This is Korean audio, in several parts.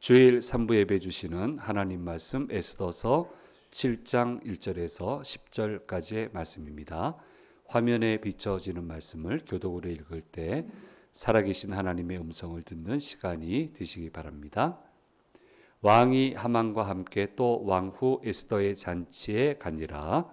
주일 3부 예배 주시는 하나님 말씀 에스더서 7장 1절에서 10절까지의 말씀입니다. 화면에 비춰지는 말씀을 교독으로 읽을 때 살아계신 하나님의 음성을 듣는 시간이 되시기 바랍니다. 왕이 하만과 함께 또 왕후 에스더의 잔치에 가니라.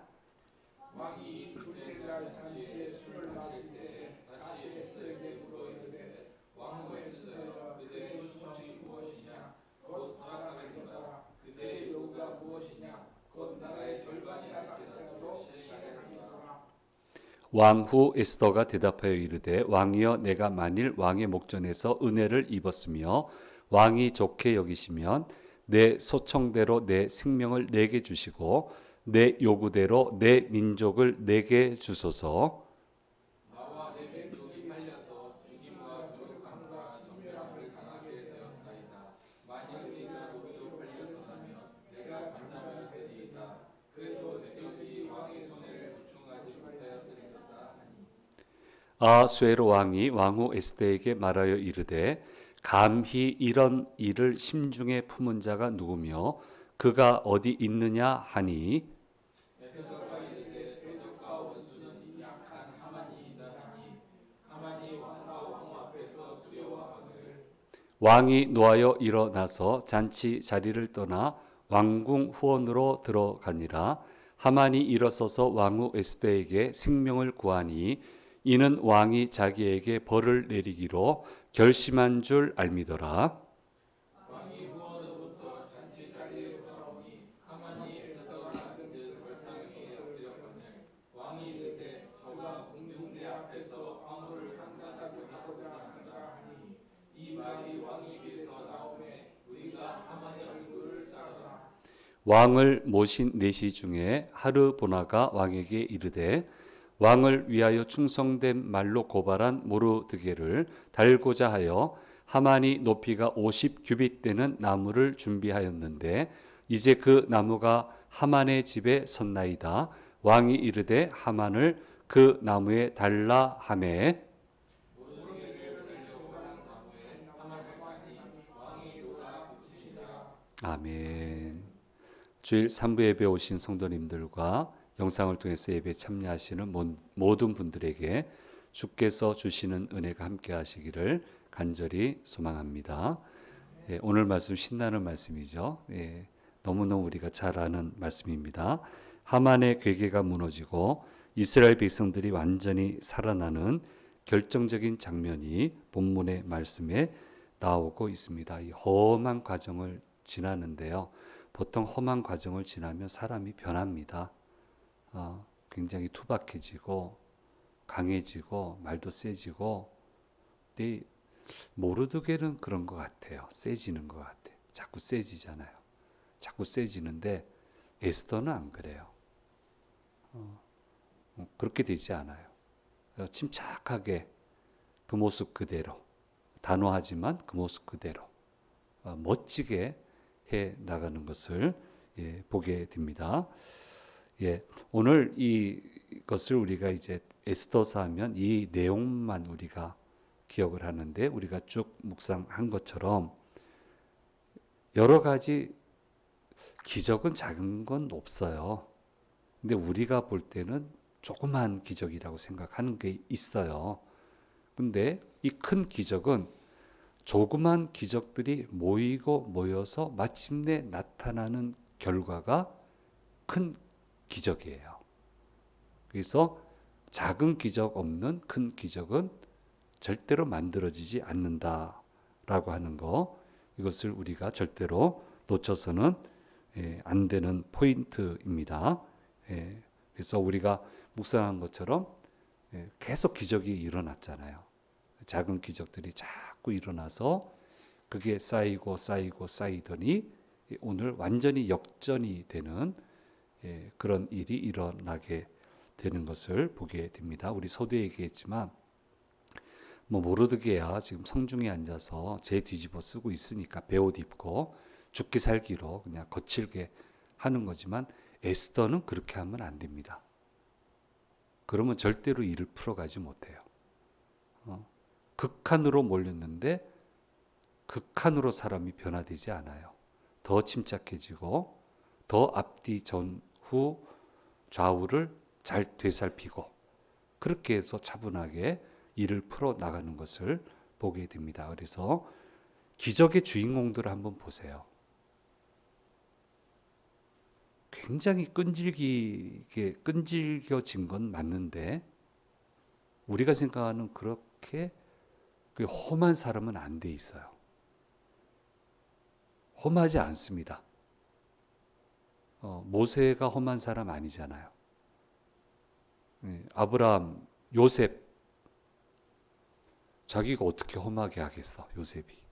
왕이 둘째 날 잔치에 술을 마실 때에 다시 에스더에게 물어 이르되 왕후 에스더여 그대의 소청이 무엇이냐 곧 허락하겠노라. 그대의 요구가 무엇이냐 곧 나라의 절반이라 할지라도 시행하겠노라. 왕후 에스더가 대답하여 이르되 왕이여 내가 만일 왕의 목전에서 은혜를 입었으며 왕이 좋게 여기시면 내 소청대로 내 생명을 내게 주시고 내 요구대로 내 민족을 내게 주소서. 나와 내 민족이 팔려서 죽임과 도륙함과 진멸함을 당하게 되었나이다. 만일 우리가 로비로 팔렸더라면 내가 장담할 테니이다. 그래도 내 적이 왕의 손에 부충하지 못하였으리로다 하니. 아수에로 왕이 왕후 에스더에게 말하여 이르되 감히 이런 일을 심중에 품은 자가 누구며 그가 어디 있느냐 하니 에스더가 이르되 대적과 원수는 이 약한 하만이이다 하니 하만이 왕과 왕후 앞에서 두려워하거늘. 왕이 노하여 일어나서 잔치 자리를 떠나 왕궁 후원으로 들어가니라. 하만이 일어서서 왕후 에스더에게 생명을 구하니 이는 왕이 자기에게 벌을 내리기로 결심한 줄 알미더라. 왕이 후원으로부터 잔치 자리에 돌아오니 하만이 에스더가 앉은 듯 설상에 엎드렸거늘. 왕이 이르되 저가 공중대 앞에서 왕후를 강간하게 하고자 하는가 하니 이 말이 왕의 입에서 나오매 우리가 하만의 얼굴을 싸더라. 왕을 모신 내시 중에 하르보나가 왕에게 이르되 왕을 위하여 충성된 말로 고발한 모르드게를 달고자 하여 하만이 높이가 50규빗 되는 나무를 준비하였는데 이제 그 나무가 하만의 집에 섰나이다. 왕이 이르되 하만을 그 나무에 달라 하매 아멘. 주일 3부 예배 오신 성도님들과 영상을 통해서 예배 참여하시는 모든 분들에게 주께서 주시는 은혜가 함께 하시기를 간절히 소망합니다. 예, 오늘 말씀 신나는 말씀이죠. 예, 너무너무 우리가 잘 아는 말씀입니다. 하만의 괴계가 무너지고 이스라엘 백성들이 완전히 살아나는 결정적인 장면이 본문의 말씀에 나오고 있습니다. 이 험한 과정을 지나는데요. 보통 험한 과정을 지나면 사람이 변합니다. 굉장히 투박해지고 강해지고 말도 세지고. 근데 모르드게는 그런 것 같아요. 세지는 것 같아요. 자꾸 세지잖아요. 자꾸 세지는데 에스더는 안 그래요. 그렇게 되지 않아요. 침착하게 그 모습 그대로, 단호하지만 그 모습 그대로 멋지게 해 나가는 것을 보게 됩니다. 오늘 이것을 우리가 이제 에스더서 하면 이 내용만 우리가 기억을 하는데 우리가 쭉 묵상한 것처럼 여러 가지 기적은 작은 건 없어요. 근데 우리가 볼 때는 조그만 기적이라고 생각하는 게 있어요. 근데 이 큰 기적은 조그만 기적들이 모이고 모여서 마침내 나타나는 결과가 큰 기적이에요. 그래서 작은 기적 없는 큰 기적은 절대로 만들어지지 않는다라고 하는 거, 이것을 우리가 절대로 놓쳐서는 안 되는 포인트입니다. 그래서 우리가 묵상한 것처럼 계속 기적이 일어났잖아요. 작은 기적들이 자꾸 일어나서 그게 쌓이고 쌓이고 쌓이더니 오늘 완전히 역전이 되는 그런 일이 일어나게 되는 것을 보게 됩니다. 우리 서두에 얘기했지만 뭐 모르드게야 지금 성중에 앉아서 제 뒤집어 쓰고 있으니까 베옷 입고 죽기 살기로 그냥 거칠게 하는 거지만 에스더는 그렇게 하면 안 됩니다. 그러면 절대로 일을 풀어가지 못해요. 극한으로 몰렸는데 극한으로 사람이 변화되지 않아요. 더 침착해지고 더 앞뒤 전후 좌우를 잘 되살피고 그렇게 해서 차분하게 일을 풀어 나가는 것을 보게 됩니다. 그래서 기적의 주인공들을 한번 보세요. 굉장히 끈질겨진 건 맞는데 우리가 생각하는 그렇게 그 험한 사람은 안 돼 있어요. 험하지 않습니다. 모세가 험한 사람 아니잖아요. 아브라함, 요셉, 자기가 어떻게 험하게 하겠어, 요셉이.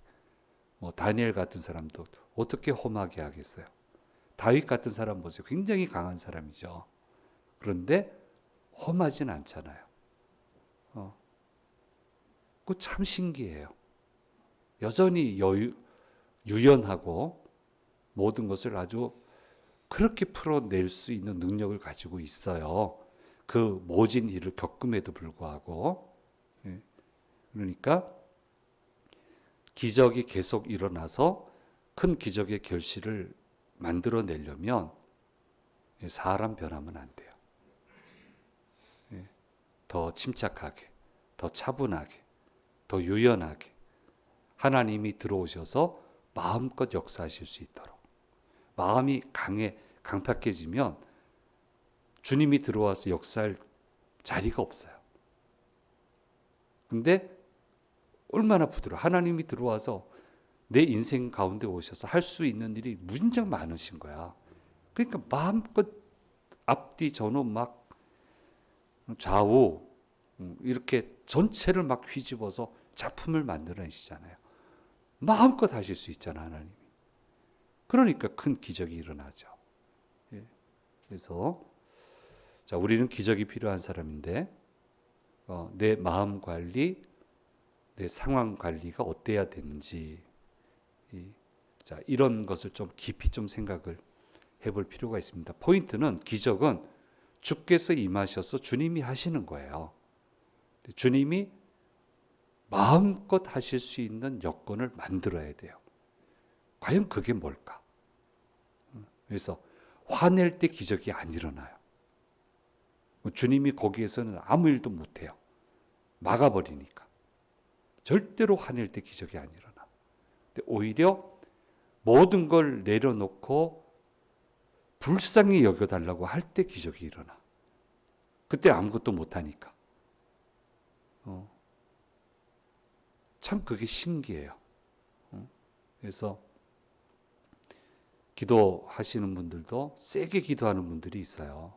다니엘 같은 사람도 어떻게 험하게 하겠어요. 다윗 같은 사람 보세요. 굉장히 강한 사람이죠. 그런데 험하진 않잖아요. 그거 참 신기해요. 여전히 유연하고 모든 것을 아주 그렇게 풀어낼 수 있는 능력을 가지고 있어요. 그 모진 일을 겪음에도 불구하고. 그러니까 기적이 계속 일어나서 큰 기적의 결실을 만들어내려면 사람 변하면 안 돼요. 더 침착하게, 더 차분하게, 더 유연하게 하나님이 들어오셔서 마음껏 역사하실 수 있도록. 마음이 강팍해지면 주님이 들어와서 역사할 자리가 없어요. 근데 얼마나 부드러워. 하나님이 들어와서 내 인생 가운데 오셔서 할 수 있는 일이 무진장 많으신 거야. 그러니까 마음껏 앞뒤 전후 막 좌우 이렇게 전체를 막 휘집어서 작품을 만들어내시잖아요. 마음껏 하실 수 있잖아, 하나님이. 그러니까 큰 기적이 일어나죠. 그래서 자, 우리는 기적이 필요한 사람인데 내 마음 관리, 내 상황 관리가 어때야 되는지 자, 이런 것을 좀 깊이 좀 생각을 해볼 필요가 있습니다. 포인트는 기적은 주께서 임하셔서 주님이 하시는 거예요. 주님이 마음껏 하실 수 있는 여건을 만들어야 돼요. 과연 그게 뭘까? 그래서 화낼 때 기적이 안 일어나요. 주님이 거기에서는 아무 일도 못해요. 막아버리니까. 절대로 화낼 때 기적이 안 일어나. 근데 오히려 모든 걸 내려놓고 불쌍히 여겨달라고 할 때 기적이 일어나. 그때 아무것도 못하니까. 참 그게 신기해요. 그래서 기도하시는 분들도 세게 기도하는 분들이 있어요.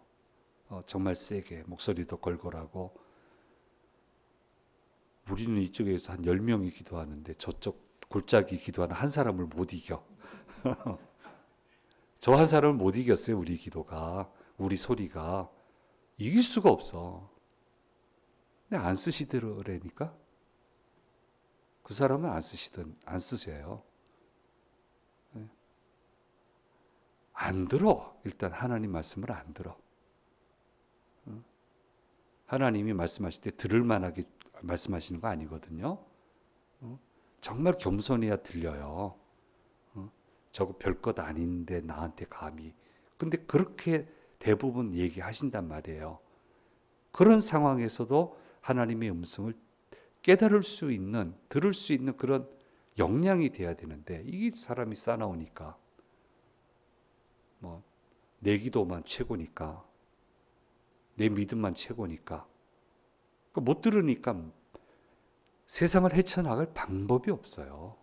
정말 세게 목소리도 걸걸하고 우리는 이쪽에서 한 10명이 기도하는데 저쪽 골짜기 기도하는 한 사람을 못 이겨. 저 한 사람을 못 이겼어요. 우리 기도가, 우리 소리가 이길 수가 없어. 근데 안 쓰시더라니까. 그 사람은 안 쓰세요. 안 들어. 일단 하나님 말씀을 안 들어. 하나님이 말씀하실 때 들을 만하게 말씀하시는 거 아니거든요. 정말 겸손해야 들려요. 저거 별것 아닌데 나한테 감히. 근데 그렇게 대부분 얘기하신단 말이에요. 그런 상황에서도 하나님의 음성을 깨달을 수 있는, 들을 수 있는 그런 역량이 돼야 되는데 이게 사람이 싸나우니까 내 기도만 최고니까 내 믿음만 최고니까 못 들으니까 세상을 헤쳐나갈 방법이 없어요.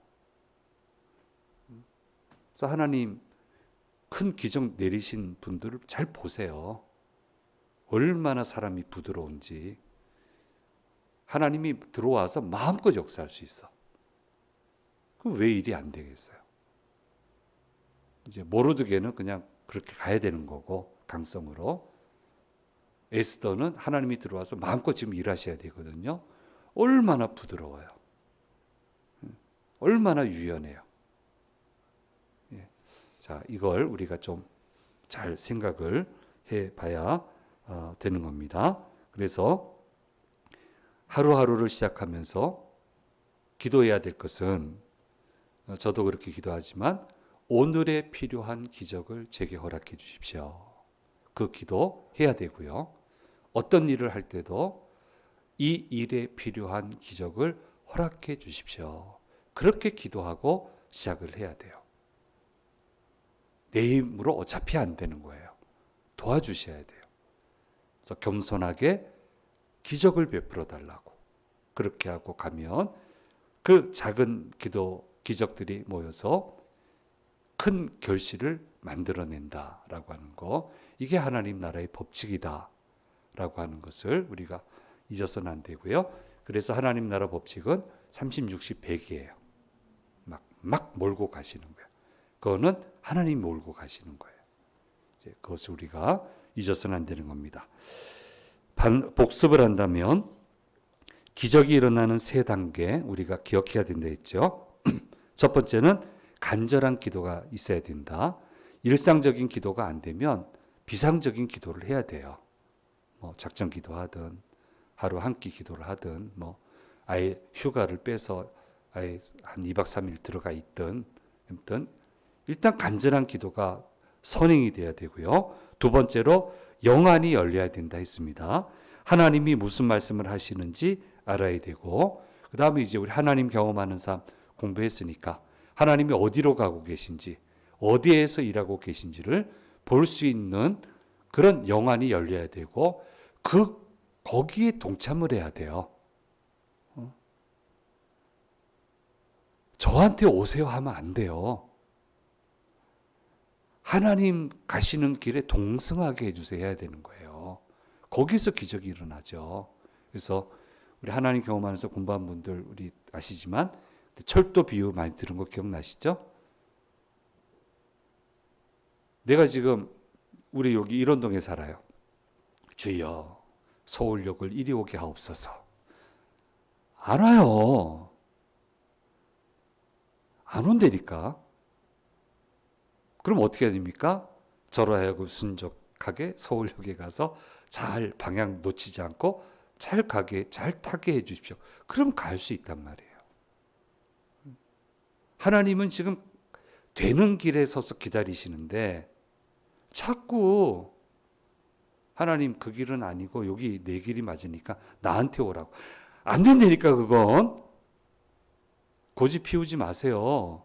그래서 하나님 큰 기적 내리신 분들을 잘 보세요. 얼마나 사람이 부드러운지. 하나님이 들어와서 마음껏 역사할 수 있어. 그럼 왜 일이 안 되겠어요? 이제 모르드게는 그냥 그렇게 가야 되는 거고 강성으로. 에스더는 하나님이 들어와서 마음껏 지금 일하셔야 되거든요. 얼마나 부드러워요. 얼마나 유연해요. 자, 이걸 우리가 좀 잘 생각을 해봐야 되는 겁니다. 그래서 하루하루를 시작하면서 기도해야 될 것은 저도 그렇게 기도하지만 오늘에 필요한 기적을 제게 허락해 주십시오. 그 기도 해야 되고요. 어떤 일을 할 때도 이 일에 필요한 기적을 허락해 주십시오. 그렇게 기도하고 시작을 해야 돼요. 내 힘으로 어차피 안 되는 거예요. 도와주셔야 돼요. 그래서 겸손하게 기적을 베풀어 달라고 그렇게 하고 가면 그 작은 기적들이 모여서 큰 결실을 만들어낸다라고 하는 거, 이게 하나님 나라의 법칙이다라고 하는 것을 우리가 잊어서는 안 되고요. 그래서 하나님 나라 법칙은 30, 60, 100이에요. 막 몰고 가시는 거예요. 그거는 하나님 몰고 가시는 거예요. 이제 그것을 우리가 잊어서는 안 되는 겁니다. 복습을 한다면 기적이 일어나는 세 단계 우리가 기억해야 된다 했죠. 첫 번째는 간절한 기도가 있어야 된다. 일상적인 기도가 안 되면 비상적인 기도를 해야 돼요. 뭐 작전 기도하든 하루 한 끼 기도를 하든 뭐 아예 휴가를 빼서 아예 한 2박 3일 들어가 있든 아무튼 일단 간절한 기도가 선행이 돼야 되고요. 두 번째로 영안이 열려야 된다 했습니다. 하나님이 무슨 말씀을 하시는지 알아야 되고, 그 다음에 이제 우리 하나님 경험하는 삶 공부했으니까 하나님이 어디로 가고 계신지, 어디에서 일하고 계신지를 볼 수 있는 그런 영안이 열려야 되고, 거기에 동참을 해야 돼요. 저한테 오세요 하면 안 돼요. 하나님 가시는 길에 동승하게 해주세요 해야 되는 거예요. 거기서 기적이 일어나죠. 그래서 우리 하나님 경험하면서 공부한 분들 우리 아시지만 철도 비유 많이 들은 거 기억나시죠? 내가 지금 우리 여기 일원동에 살아요. 주여 서울역을 이리 오게 하옵소서. 안 와요. 안 온다니까. 그럼 어떻게 해야 됩니까? 저로 하여금 순적하게 서울역에 가서 잘 방향 놓치지 않고 잘 타게 해 주십시오. 그럼 갈 수 있단 말이에요. 하나님은 지금 되는 길에 서서 기다리시는데 자꾸 하나님 그 길은 아니고 여기 내 길이 맞으니까 나한테 오라고. 안 된다니까 그건. 고집 피우지 마세요.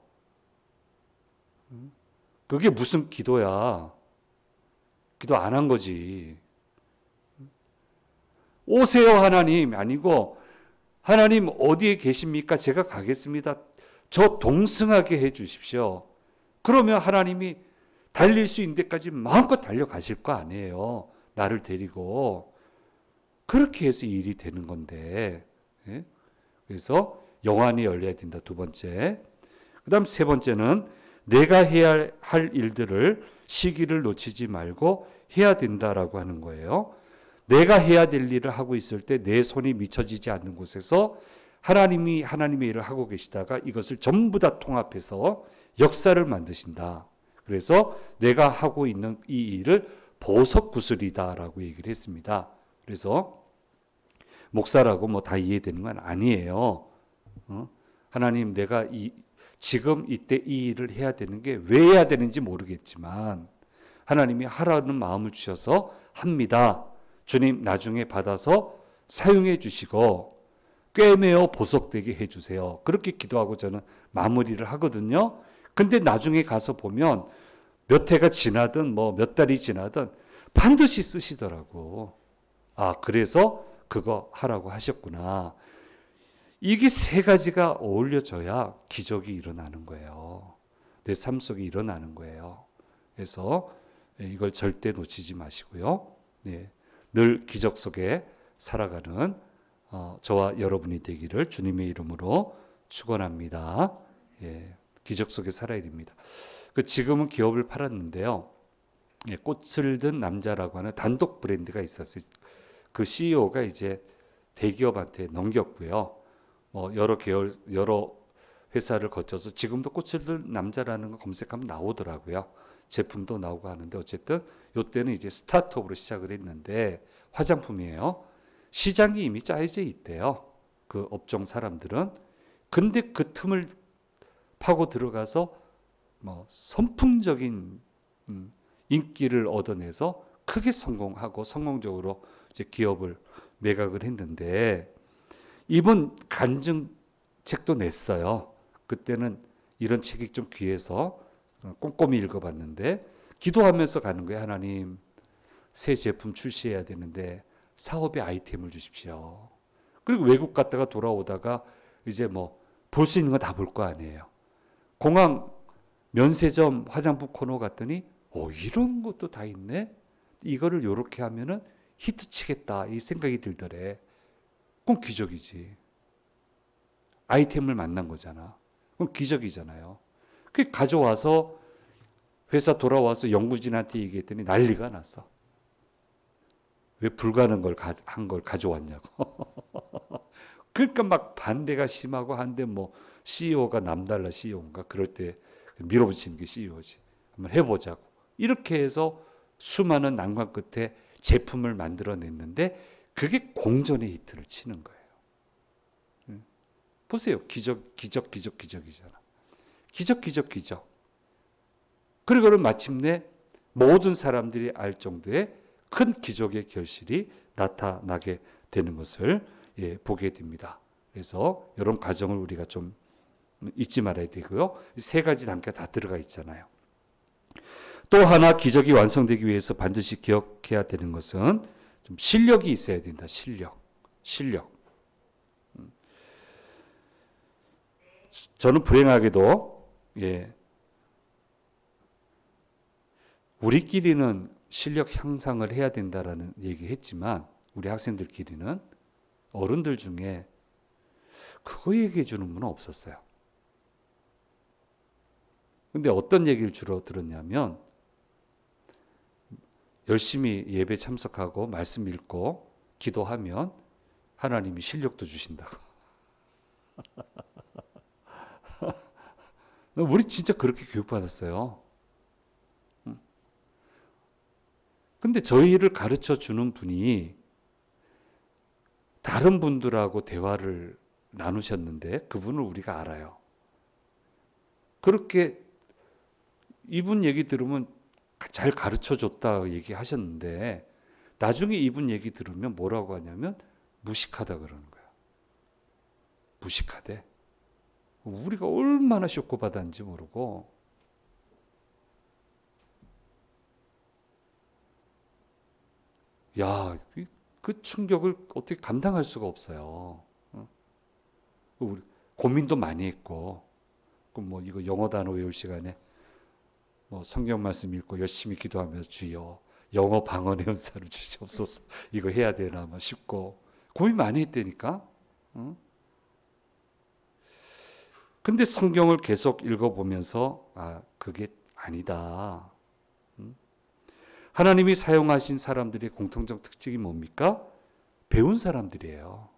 그게 무슨 기도야. 기도 안 한 거지. 오세요 하나님 아니고 하나님 어디에 계십니까? 제가 가겠습니다. 저 동승하게 해 주십시오. 그러면 하나님이 달릴 수 있는 데까지 마음껏 달려가실 거 아니에요. 나를 데리고. 그렇게 해서 일이 되는 건데. 예? 그래서 영안이 열려야 된다. 두 번째. 그 다음 세 번째는 내가 해야 할 일들을 시기를 놓치지 말고 해야 된다라고 하는 거예요. 내가 해야 될 일을 하고 있을 때 내 손이 미쳐지지 않는 곳에서 하나님이 하나님의 일을 하고 계시다가 이것을 전부 다 통합해서 역사를 만드신다. 그래서 내가 하고 있는 이 일을 보석 구슬이다라고 얘기를 했습니다. 그래서 목사라고 뭐 다 이해되는 건 아니에요. 하나님 내가 지금 이때 이 일을 해야 되는 게 왜 해야 되는지 모르겠지만 하나님이 하라는 마음을 주셔서 합니다. 주님 나중에 받아서 사용해 주시고 꿰매어 보석되게 해주세요. 그렇게 기도하고 저는 마무리를 하거든요. 근데 나중에 가서 보면 몇 해가 지나든 뭐 몇 달이 지나든 반드시 쓰시더라고. 아, 그래서 그거 하라고 하셨구나. 이게 세 가지가 어울려져야 기적이 일어나는 거예요. 내 삶 속에 일어나는 거예요. 그래서 이걸 절대 놓치지 마시고요. 네, 늘 기적 속에 살아가는 저와 여러분이 되기를 주님의 이름으로 축원합니다. 예, 기적 속에 살아야 됩니다. 지금은 기업을 팔았는데요. 예, 꽃을 든 남자라고 하는 단독 브랜드가 있었어요. 그 CEO가 이제 대기업한테 넘겼고요. 여러 회사를 거쳐서 지금도 꽃을 든 남자라는 거 검색하면 나오더라고요. 제품도 나오고 하는데 어쨌든 이때는 이제 스타트업으로 시작을 했는데 화장품이에요. 시장이 이미 짜여져 있대요. 그 업종 사람들은. 근데 그 틈을 파고 들어가서 뭐 선풍적인 인기를 얻어내서 크게 성공하고 성공적으로 이제 기업을 매각을 했는데, 이번 간증책도 냈어요. 그때는 이런 책이 좀 귀해서 꼼꼼히 읽어봤는데, 기도하면서 가는 거예요. 하나님, 새 제품 출시해야 되는데 사업에 아이템을 주십시오. 그리고 외국 갔다가 돌아오다가 이제 뭐 볼 수 있는 거 다 볼 거 아니에요. 공항 면세점 화장품 코너 갔더니 이런 것도 다 있네. 이거를 요렇게 하면은 히트 치겠다 이 생각이 들더래. 그건 기적이지. 아이템을 만난 거잖아. 그건 기적이잖아요. 그 가져와서 회사 돌아와서 연구진한테 얘기했더니 난리가 났어. 왜 불가능한 한 걸 가져왔냐고. 그러니까 막 반대가 심하고, 한데 뭐 CEO가 남달라 CEO인가 그럴 때 밀어붙이는 게 CEO지. 한번 해보자고. 이렇게 해서 수많은 난관 끝에 제품을 만들어냈는데 그게 공전의 히트를 치는 거예요. 보세요. 기적이잖아. 기적. 그리고는 마침내 모든 사람들이 알 정도의 큰 기적의 결실이 나타나게 되는 것을 보게 됩니다. 그래서 이런 과정을 우리가 좀 잊지 말아야 되고요. 세 가지 단계가 다 들어가 있잖아요. 또 하나 기적이 완성되기 위해서 반드시 기억해야 되는 것은 좀 실력이 있어야 된다. 실력. 저는 불행하게도 우리끼리는 실력 향상을 해야 된다라는 얘기했지만 우리 학생들끼리는 어른들 중에 그거 얘기해 주는 분은 없었어요. 근데 어떤 얘기를 주로 들었냐면, 열심히 예배 참석하고 말씀 읽고 기도하면 하나님이 실력도 주신다고. 우리 진짜 그렇게 교육받았어요. 근데 저희를 가르쳐 주는 분이 다른 분들하고 대화를 나누셨는데 그분을 우리가 알아요. 그렇게 이분 얘기 들으면 잘 가르쳐 줬다 얘기하셨는데, 나중에 이분 얘기 들으면 뭐라고 하냐면 무식하다 그러는 거야. 무식하대. 우리가 얼마나 쇼크 받았는지 모르고. 야, 그 충격을 어떻게 감당할 수가 없어요. 우리 고민도 많이 했고, 뭐 이거 영어 단어 외울 시간에 뭐 성경 말씀 읽고 열심히 기도하면서 주여 영어 방언의 은사를 주시옵소서, 이거 해야 되나 뭐 싶고 고민 많이 했다니까. 근데 성경을 계속 읽어보면서 그게 아니다. 하나님이 사용하신 사람들의 공통적 특징이 뭡니까? 배운 사람들이에요.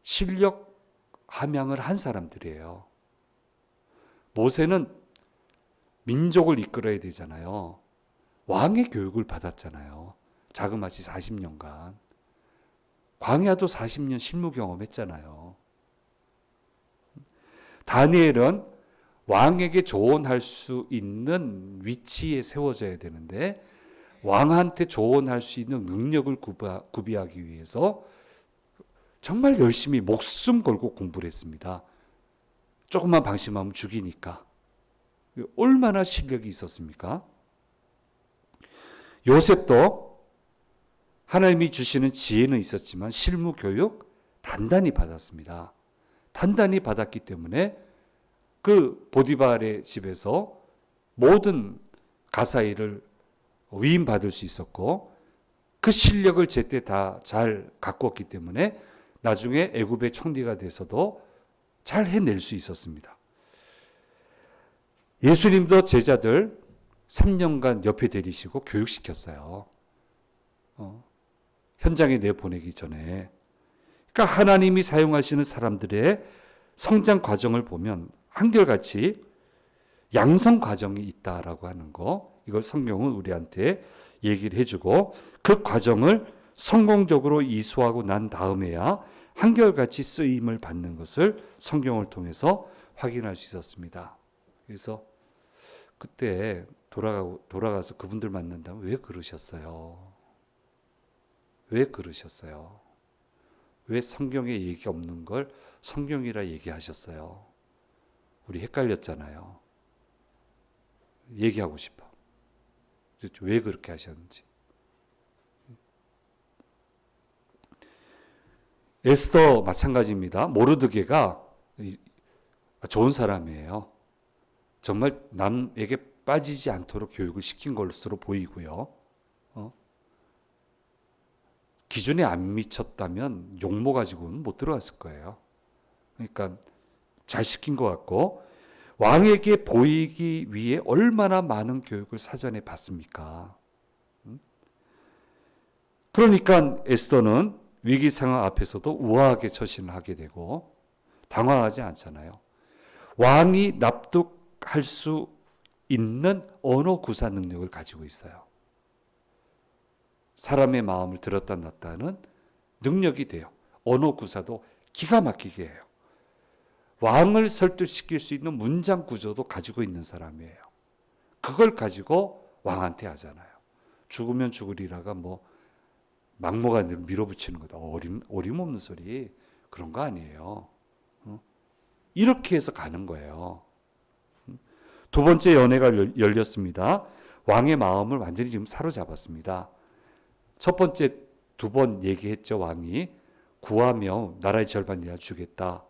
실력 함양을 한 사람들이에요. 모세는 민족을 이끌어야 되잖아요. 왕의 교육을 받았잖아요. 자그마치 40년간. 광야도 40년 실무 경험했잖아요. 다니엘은 왕에게 조언할 수 있는 위치에 세워져야 되는데 왕한테 조언할 수 있는 능력을 구비하기 위해서 정말 열심히 목숨 걸고 공부를 했습니다. 조금만 방심하면 죽이니까. 얼마나 실력이 있었습니까? 요셉도 하나님이 주시는 지혜는 있었지만 실무 교육 단단히 받았습니다. 단단히 받았기 때문에 그 보디발의 집에서 모든 가사일을 위임받을 수 있었고, 그 실력을 제때 다 잘 가꾸었기 때문에 나중에 애굽의 총리가 돼서도 잘 해낼 수 있었습니다. 예수님도 제자들 3년간 옆에 데리시고 교육시켰어요. 현장에 내보내기 전에. 그러니까 하나님이 사용하시는 사람들의 성장 과정을 보면 한결같이 양성 과정이 있다라고 하는 거, 이걸 성경은 우리한테 얘기를 해주고, 그 과정을 성공적으로 이수하고 난 다음에야 한결같이 쓰임을 받는 것을 성경을 통해서 확인할 수 있었습니다. 그래서 그때 돌아가서 그분들 만난다면 왜 그러셨어요? 왜 그러셨어요? 왜 성경에 얘기 없는 걸 성경이라 얘기하셨어요? 우리 헷갈렸잖아요. 얘기하고 싶어. 왜 그렇게 하셨는지. 에스더 마찬가지입니다. 모르드게가 좋은 사람이에요. 정말 남에게 빠지지 않도록 교육을 시킨 것으로 보이고요. 기준에 안 미쳤다면 용모 가지고는 못 들어갔을 거예요. 그러니까 잘 시킨 것 같고, 왕에게 보이기 위해 얼마나 많은 교육을 사전에 받습니까? 그러니까 에스더는 위기 상황 앞에서도 우아하게 처신을 하게 되고 당황하지 않잖아요. 왕이 납득할 수 있는 언어 구사 능력을 가지고 있어요. 사람의 마음을 들었다 놨다는 능력이 돼요. 언어 구사도 기가 막히게 해요. 왕을 설득시킬 수 있는 문장 구조도 가지고 있는 사람이에요. 그걸 가지고 왕한테 하잖아요. 죽으면 죽으리라가 뭐 막무가내로 밀어붙이는 거다. 어림없는 소리. 그런 거 아니에요. 이렇게 해서 가는 거예요. 두 번째 연회가 열렸습니다. 왕의 마음을 완전히 지금 사로잡았습니다. 첫 번째 2번 얘기했죠. 왕이 구하며 나라의 절반 내가 주겠다.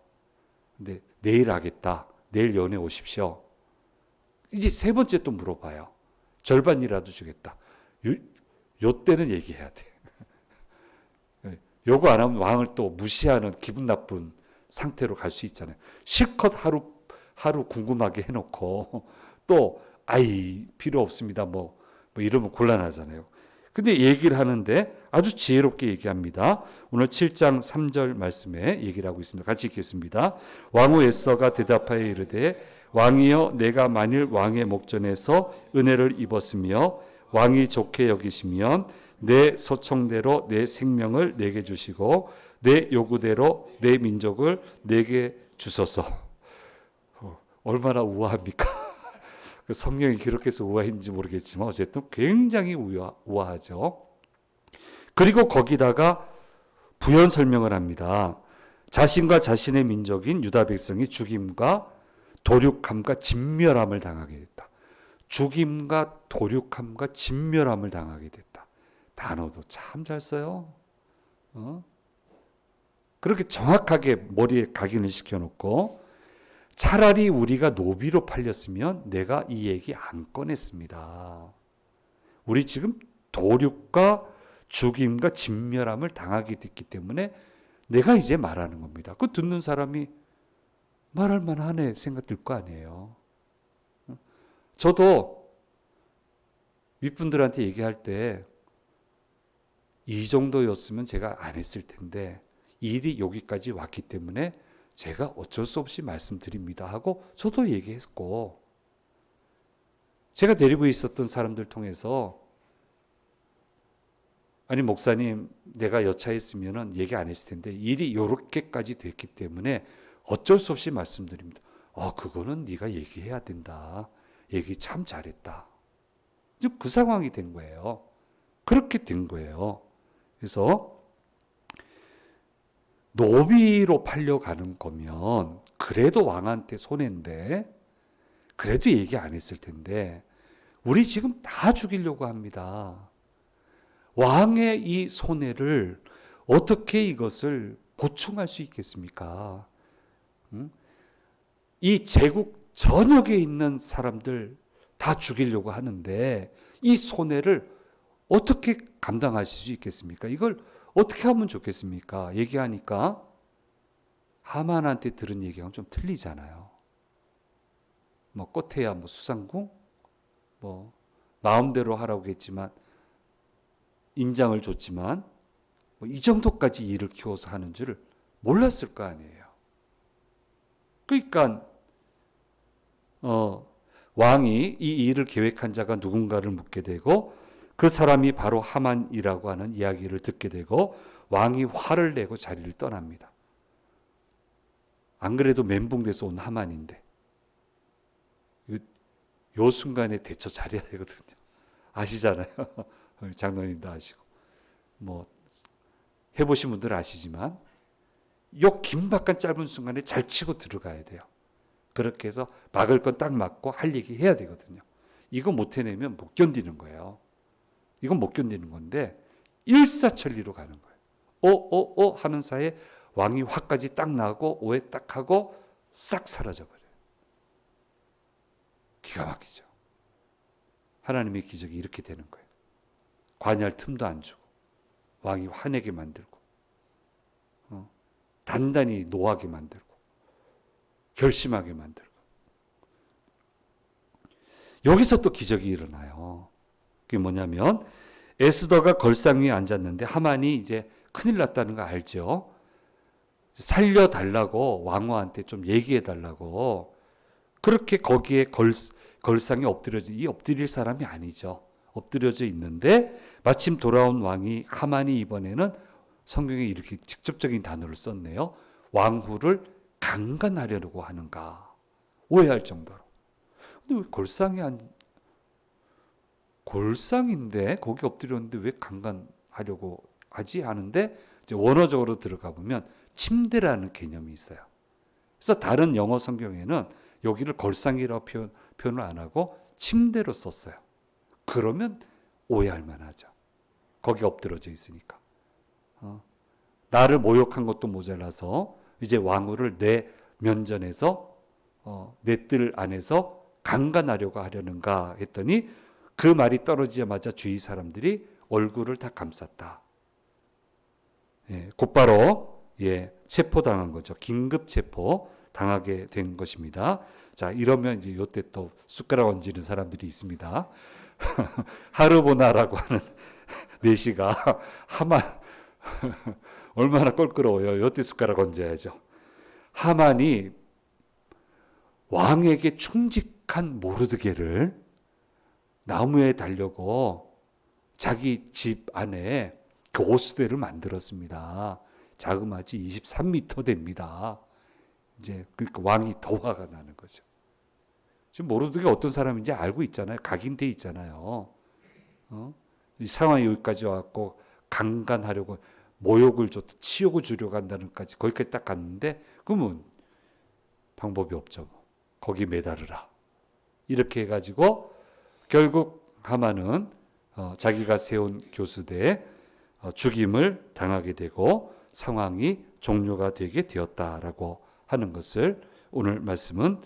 근데 내일 하겠다. 내일 연회 오십시오. 이제 세 번째 또 물어봐요. 절반이라도 주겠다. 요 때는 얘기해야 돼. 요거 안 하면 왕을 또 무시하는 기분 나쁜 상태로 갈 수 있잖아요. 실컷 하루 궁금하게 해놓고 또 필요 없습니다. 뭐 이러면 곤란하잖아요. 근데 얘기를 하는데 아주 지혜롭게 얘기합니다. 오늘 7장 3절 말씀에 얘기를 하고 있습니다. 같이 읽겠습니다. 왕후 에스더가 대답하여 이르되 왕이여 내가 만일 왕의 목전에서 은혜를 입었으며 왕이 좋게 여기시면 내 소청대로 내 생명을 내게 주시고 내 요구대로 내 민족을 내게 주소서. 얼마나 우아합니까? 성령이 기록해서 우아했는지 모르겠지만 어쨌든 굉장히 우아하죠. 그리고 거기다가 부연 설명을 합니다. 자신과 자신의 민족인 유다 백성이 죽임과 도륙함과 진멸함을 당하게 됐다. 죽임과 도륙함과 진멸함을 당하게 됐다. 단어도 참 잘 써요. 그렇게 정확하게 머리에 각인을 시켜놓고 차라리 우리가 노비로 팔렸으면 내가 이 얘기 안 꺼냈습니다. 우리 지금 도륙과 죽임과 진멸함을 당하게 됐기 때문에 내가 이제 말하는 겁니다. 그 듣는 사람이 말할 만하네 생각 들 거 아니에요. 저도 윗분들한테 얘기할 때 이 정도였으면 제가 안 했을 텐데 일이 여기까지 왔기 때문에 제가 어쩔 수 없이 말씀드립니다 하고 저도 얘기했고, 제가 데리고 있었던 사람들 통해서 아니 목사님 내가 여차했으면 얘기 안 했을 텐데 일이 이렇게까지 됐기 때문에 어쩔 수 없이 말씀드립니다. 그거는 네가 얘기해야 된다. 얘기 참 잘했다. 그 상황이 된 거예요. 그렇게 된 거예요. 그래서 노비로 팔려가는 거면 그래도 왕한테 손해인데 그래도 얘기 안 했을 텐데 우리 지금 다 죽이려고 합니다. 왕의 이 손해를 어떻게 이것을 보충할 수 있겠습니까? 이 제국 전역에 있는 사람들 다 죽이려고 하는데 이 손해를 어떻게 감당하실 수 있겠습니까? 이걸 어떻게 하면 좋겠습니까? 얘기하니까 하만한테 들은 얘기랑 좀 틀리잖아요. 뭐 꽃해야 수상궁 마음대로 하라고 했지만 인장을 줬지만 이 정도까지 일을 키워서 하는 줄을 몰랐을 거 아니에요. 그러니까 왕이 이 일을 계획한 자가 누군가를 묻게 되고 그 사람이 바로 하만이라고 하는 이야기를 듣게 되고 왕이 화를 내고 자리를 떠납니다. 안 그래도 멘붕돼서 온 하만인데 요 순간에 대처 잘해야 되거든요. 아시잖아요. 장로님도 아시고 뭐 해보신 분들은 아시지만 요 긴박한 짧은 순간에 잘 치고 들어가야 돼요. 그렇게 해서 막을 건 딱 막고 할 얘기 해야 되거든요. 이거 못 해내면 못 견디는 거예요. 이건 못 견디는 건데 일사천리로 가는 거예요. 하는 사이에 왕이 화까지 딱 나고 오해 딱 하고 싹 사라져 버려요. 기가 막히죠. 하나님의 기적이 이렇게 되는 거예요. 관여할 틈도 안 주고 왕이 화내게 만들고 단단히 노하게 만들고 결심하게 만들고 여기서 또 기적이 일어나요. 그게 뭐냐면 에스더가 걸상 위에 앉았는데 하만이 이제 큰일 났다는 거 알죠. 살려달라고 왕후한테 좀 얘기해달라고 그렇게 거기에 걸상에 엎드릴 사람이 아니죠. 엎드려져 있는데 마침 돌아온 왕이 하만이 이번에는 성경에 이렇게 직접적인 단어를 썼네요. 왕후를 강간하려고 하는가 오해할 정도로. 근데 왜 골상인데 거기 엎드렸는데 왜 강간하려고 하지 하는데 이제 원어적으로 들어가 보면 침대라는 개념이 있어요. 그래서 다른 영어 성경에는 여기를 골상이라고 표현을 안 하고 침대로 썼어요. 그러면 오해할 만하죠. 거기 엎드러져 있으니까. 나를 모욕한 것도 모자라서 이제 왕후를 내 면전에서 내 뜰 안에서 강간하려고 하려는가 했더니 그 말이 떨어지자마자 주위 사람들이 얼굴을 다 감쌌다. 예, 곧바로 체포당한 거죠. 긴급 체포 당하게 된 것입니다. 자, 이러면 이제 요때 또 숟가락 얹는 사람들이 있습니다. 하르보나라고 하는 내시가 하만 얼마나 껄끄러워요. 요때 숟가락 얹어야죠. 하만이 왕에게 충직한 모르드게를 나무에 달려고 자기 집 안에 교수대를 만들었습니다. 자그마치 23m 됩니다. 이제 그러니까 왕이 더 화가 나는 거죠. 지금 모르드게 어떤 사람인지 알고 있잖아요. 각인돼 있잖아요. 이 상황이 여기까지 왔고 강간하려고 모욕을 줬다 치욕을 주려고 한다는까지 거기까지 딱 갔는데 그러면 방법이 없죠. 거기 매달으라. 이렇게 해가지고 결국 하만은 자기가 세운 교수대에 죽임을 당하게 되고 상황이 종료가 되게 되었다라고 하는 것을 오늘 말씀은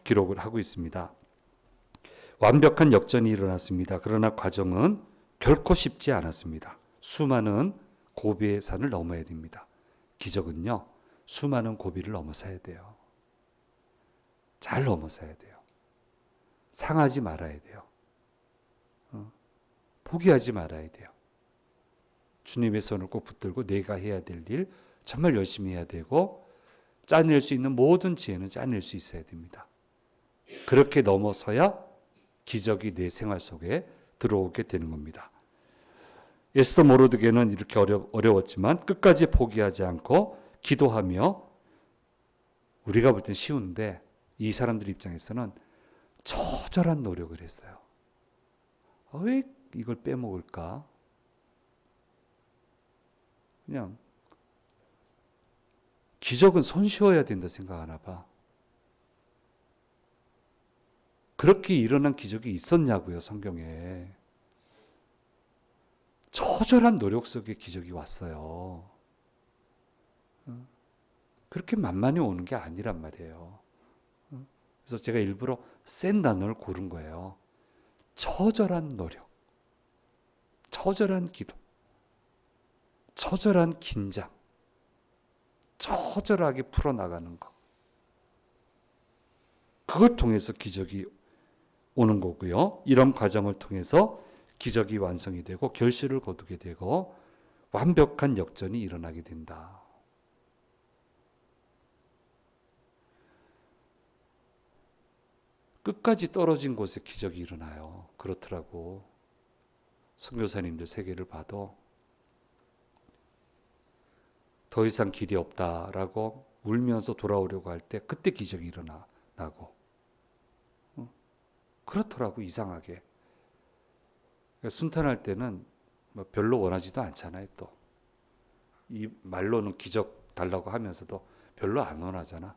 기록을 하고 있습니다. 완벽한 역전이 일어났습니다. 그러나 과정은 결코 쉽지 않았습니다. 수많은 고비의 산을 넘어야 됩니다. 기적은요, 수많은 고비를 넘어서야 돼요. 잘 넘어서야 돼요. 상하지 말아야 돼요. 포기하지 말아야 돼요. 주님의 손을 꼭 붙들고 내가 해야 될 일 정말 열심히 해야 되고 짜낼 수 있는 모든 지혜는 짜낼 수 있어야 됩니다. 그렇게 넘어서야 기적이 내 생활 속에 들어오게 되는 겁니다. 에스더 모르드게는 이렇게 어려웠지만 끝까지 포기하지 않고 기도하며 우리가 볼 땐 쉬운데 이 사람들 입장에서는 처절한 노력을 했어요. 왜 이걸 빼먹을까? 그냥 기적은 손쉬워야 된다 생각하나 봐. 그렇게 일어난 기적이 있었냐고요, 성경에. 처절한 노력 속에 기적이 왔어요. 그렇게 만만히 오는 게 아니란 말이에요. 그래서 제가 일부러 센 단어를 고른 거예요. 처절한 노력, 처절한 기도, 처절한 긴장, 처절하게 풀어나가는 것. 그걸 통해서 기적이 오는 거고요. 이런 과정을 통해서 기적이 완성이 되고 결실을 거두게 되고 완벽한 역전이 일어나게 된다. 끝까지 떨어진 곳에 기적이 일어나요. 그렇더라고. 선교사님들 세계를 봐도 더 이상 길이 없다라고 울면서 돌아오려고 할 때 그때 기적이 일어나고 그렇더라고 이상하게. 순탄할 때는 뭐 별로 원하지도 않잖아요. 또 이 말로는 기적 달라고 하면서도 별로 안 원하잖아.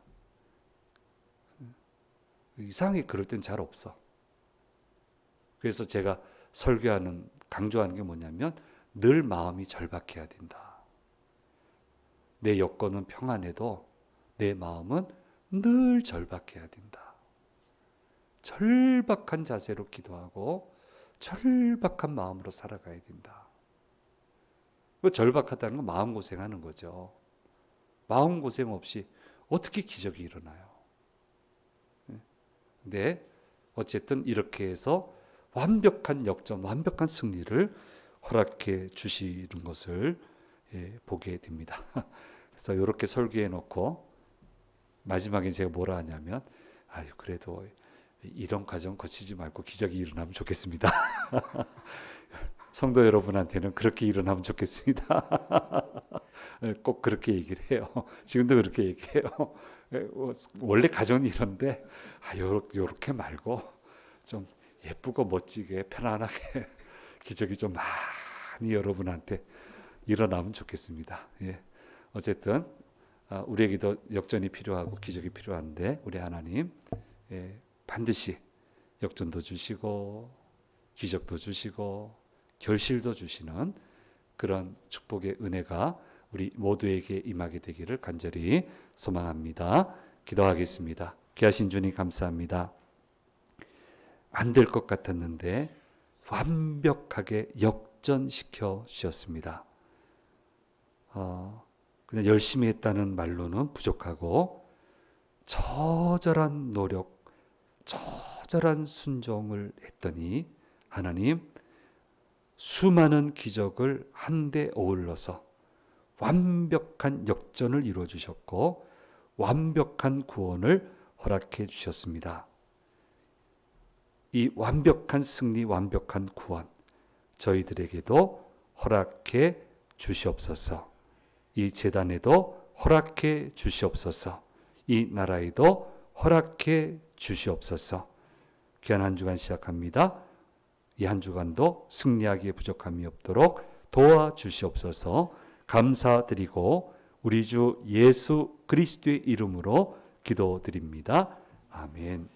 이상하게 그럴 땐 잘 없어. 그래서 제가 설교하는 강조하는 게 뭐냐면 늘 마음이 절박해야 된다. 내 여건은 평안해도 내 마음은 늘 절박해야 된다. 절박한 자세로 기도하고 절박한 마음으로 살아가야 된다. 그 절박하다는 건 마음고생하는 거죠. 마음고생 없이 어떻게 기적이 일어나요? 근데 어쨌든 이렇게 해서 완벽한 역전, 완벽한 승리를 허락해 주시는 것을 보게 됩니다. 그래서 이렇게 설계해 놓고 마지막에 제가 뭐라 하냐면 아유 그래도 이런 과정 거치지 말고 기적이 일어나면 좋겠습니다. 성도 여러분한테는 그렇게 일어나면 좋겠습니다. 꼭 그렇게 얘기를 해요. 지금도 그렇게 얘기해요. 원래 가정이 이런데 요렇게 말고 좀 예쁘고 멋지게 편안하게 기적이 좀 많이 여러분한테 일어나면 좋겠습니다. 예. 어쨌든 우리에게도 역전이 필요하고 기적이 필요한데 우리 하나님 반드시 역전도 주시고 기적도 주시고 결실도 주시는 그런 축복의 은혜가 우리 모두에게 임하게 되기를 간절히 소망합니다. 기도하겠습니다. 귀하신 주님 감사합니다. 안 될 것 같았는데 완벽하게 역전시켜 주셨습니다. 그냥 열심히 했다는 말로는 부족하고 처절한 노력, 처절한 순종을 했더니 하나님 수많은 기적을 한데 어울러서 완벽한 역전을 이루어 주셨고 완벽한 구원을 허락해 주셨습니다. 이 완벽한 승리, 완벽한 구원 저희들에게도 허락해 주시옵소서. 이 재단에도 허락해 주시옵소서. 이 나라에도 허락해 주시옵소서. 귀한 한 주간 시작합니다. 이 한 주간도 승리하기에 부족함이 없도록 도와주시옵소서. 감사드리고 우리 주 예수 그리스도의 이름으로 기도드립니다. 아멘.